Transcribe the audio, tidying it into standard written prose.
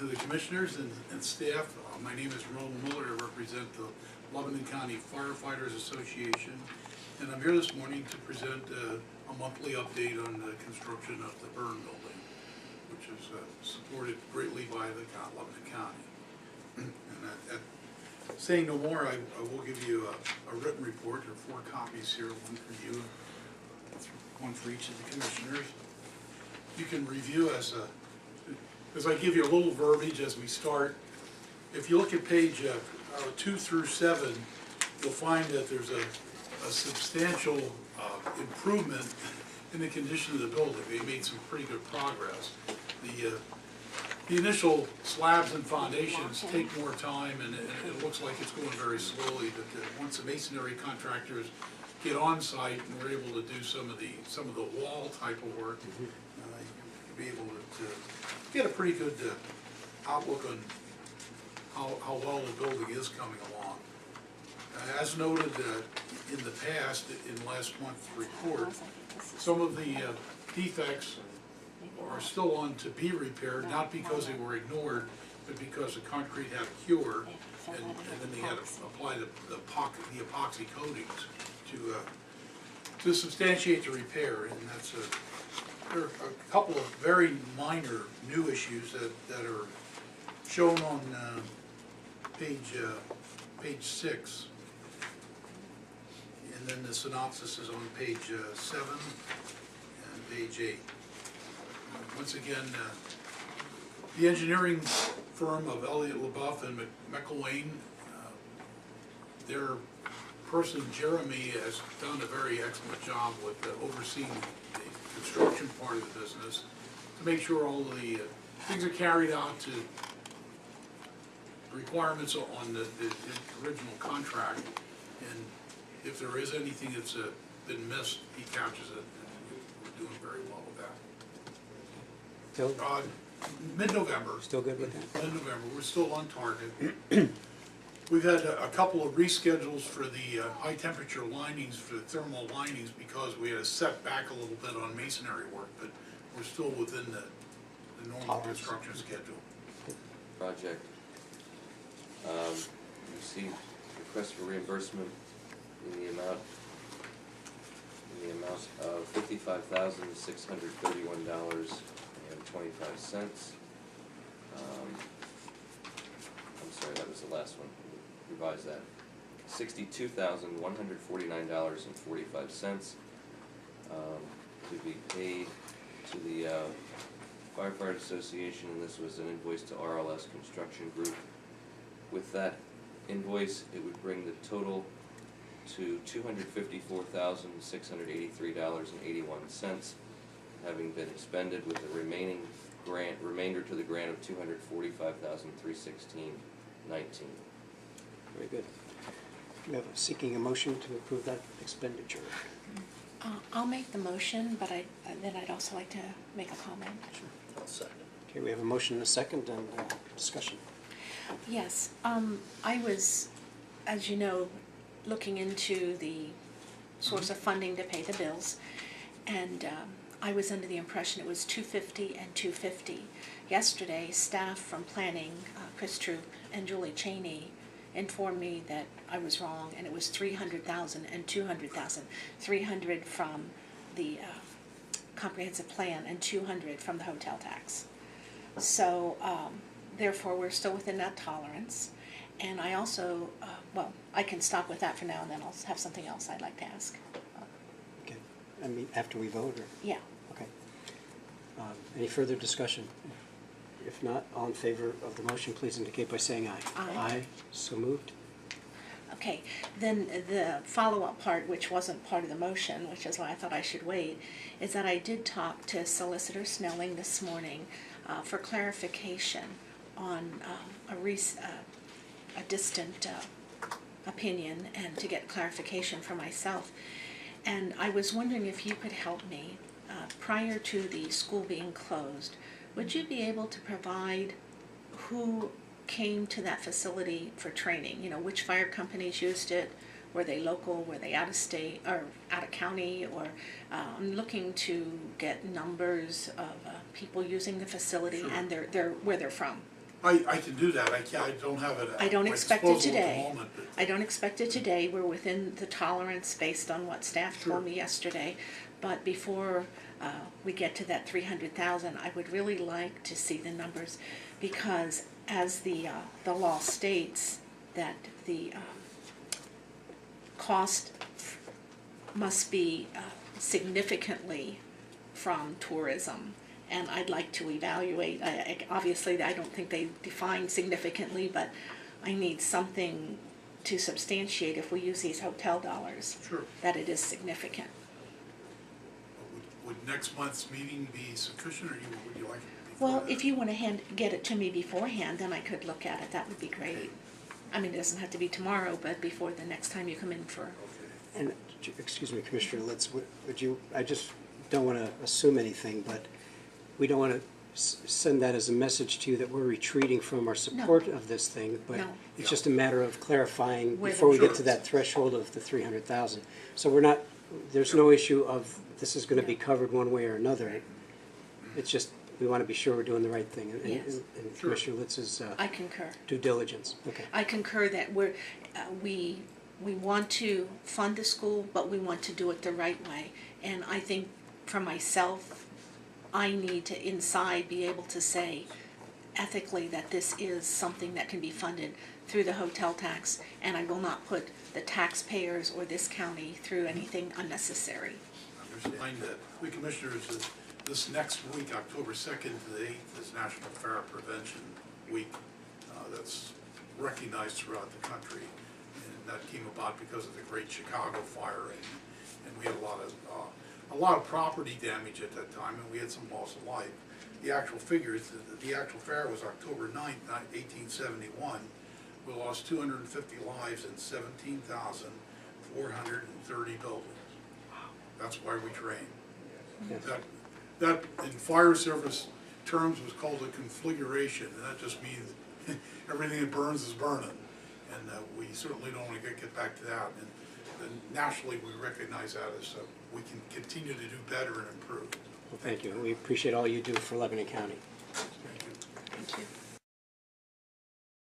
to the commissioners and staff. My name is Ronald Miller. I represent the Lebanon County Firefighters Association, and I'm here this morning to present a monthly update on the construction of the burn building, which is supported greatly by the Lebanon County. And saying no more, I will give you a written report. There are 4 copies here, one for you, one for each of the commissioners. You can review as I give you a little verbiage as we start. If you look at page 2 through 7, you'll find that there's a substantial improvement in the condition of the building. They made some pretty good progress. The initial slabs and foundations take more time, and it looks like it's going very slowly. But once the masonry contractors get on site and we're able to do some of the wall type of work, you'll be able to get a pretty good outlook on how well the building is coming along. As noted in the past, in last month's report, some of the defects are still on to be repaired, not because they were ignored, but because the concrete had a cure, and then they had to apply the epoxy coatings to substantiate the repair. And there are a couple of very minor new issues that are shown on page 6, and then the synopsis is on page 7 and page 8. Once again, the engineering firm of Elliott LaBeouf and McElwain, their person Jeremy has done a very excellent job with overseeing the construction part of the business to make sure all the things are carried out to requirements on the original contract, and if there is anything that's been missed, he catches it, and we're doing very well with that. Mid-November. Still good with that? Mid-November. We're still on target. We've had a couple of reschedules for the high temperature linings, for the thermal linings, because we had to set back a little bit on masonry work, but we're still within the normal construction schedule. Project. Received request for reimbursement in the amount of $55,631.25. I'm sorry, that was the last one. Revise that. $62,149.45 to be paid to the Firefighter Association, and this was an invoice to RLS Construction Group. With that invoice, it would bring the total to $254,683.81, having been expended, with the remainder to the grant of $245,316.19. Very good. We have seeking a motion to approve that expenditure. I'll make the motion, but then I'd also like to make a comment. Sure. I'll second. Okay, we have a motion and a second, and discussion. Yes, I was, as you know, looking into the source of funding to pay the bills, and I was under the impression it was $250 and $250. Yesterday, staff from planning, Chris Troop and Julie Cheney, informed me that I was wrong, and it was $300,000 and $200,000. $300 from the comprehensive plan and $200 from the hotel tax. So therefore, we're still within that tolerance. And I also, well, I can stop with that for now, and then I'll have something else I'd like to ask. Okay. I mean, after we vote, or? Yeah. Okay. Any further discussion? If not, all in favor of the motion, please indicate by saying aye. Aye. Aye. So moved. Okay, then the follow-up part, which wasn't part of the motion, which is why I thought I should wait, is that I did talk to Solicitor Snelling this morning for clarification on a distant opinion, and to get clarification for myself. And I was wondering if you could help me. Prior to the school being closed, would you be able to provide who came to that facility for training? You know, which fire companies used it? Were they local? Were they out of state or out of county? Or I'm looking to get numbers of people using the facility. Sure. And where they're from. I can do that, I don't have it I at don't my expect it disposal at the today. moment, but. I don't expect it today. We're within the tolerance based on what staff Sure. told me yesterday. But before we get to that 300,000, I would really like to see the numbers, because as the law states, that the cost must be significantly from tourism. And I'd like to evaluate, obviously, I don't think they define significantly, but I need something to substantiate, if we use these hotel dollars, Sure. that it is significant. Would next month's meeting be sufficient, or would you like it before Well, that? if you want to get it to me beforehand, then I could look at it, that would be great. I mean, it doesn't have to be tomorrow, but before the next time you come in for, Okay. And, excuse me, Commissioner Litz, would you, I just don't want to assume anything, but we don't want to send that as a message to you that we're retreating from our support of this thing, but No. it's just a matter of clarifying Where the- before we get Sure. to that threshold of the 300,000. So we're not, there's no issue of this is going to be covered one way or another. It's just, we want to be sure we're doing the right thing, and Yes. and Sure. Commissioner Litz's I concur. due diligence. Okay. I concur that we want to fund the school, but we want to do it the right way. And I think for myself, I need to inside be able to say ethically that this is something that can be funded through the hotel tax, and I will not put the taxpayers or this county through anything unnecessary. Understand that. We commissioners, this next week, October 2nd to the 8th, is National Fire Prevention Week. That's recognized throughout the country. And that came about because of the Great Chicago Fire. And we had a lot of property damage at that time, and we had some loss of life. The actual figures, the actual fire was October 9th, 1871. We lost 250 lives and 17,430 buildings. That's why we train. Yes. That in fire service terms was called a conflagration, and that just means everything that burns is burning. And we certainly don't want to get back to that. And nationally, we recognize that as we can continue to do better and improve. Well, thank you. We appreciate all you do for Lebanon County. Thank you. Thank you.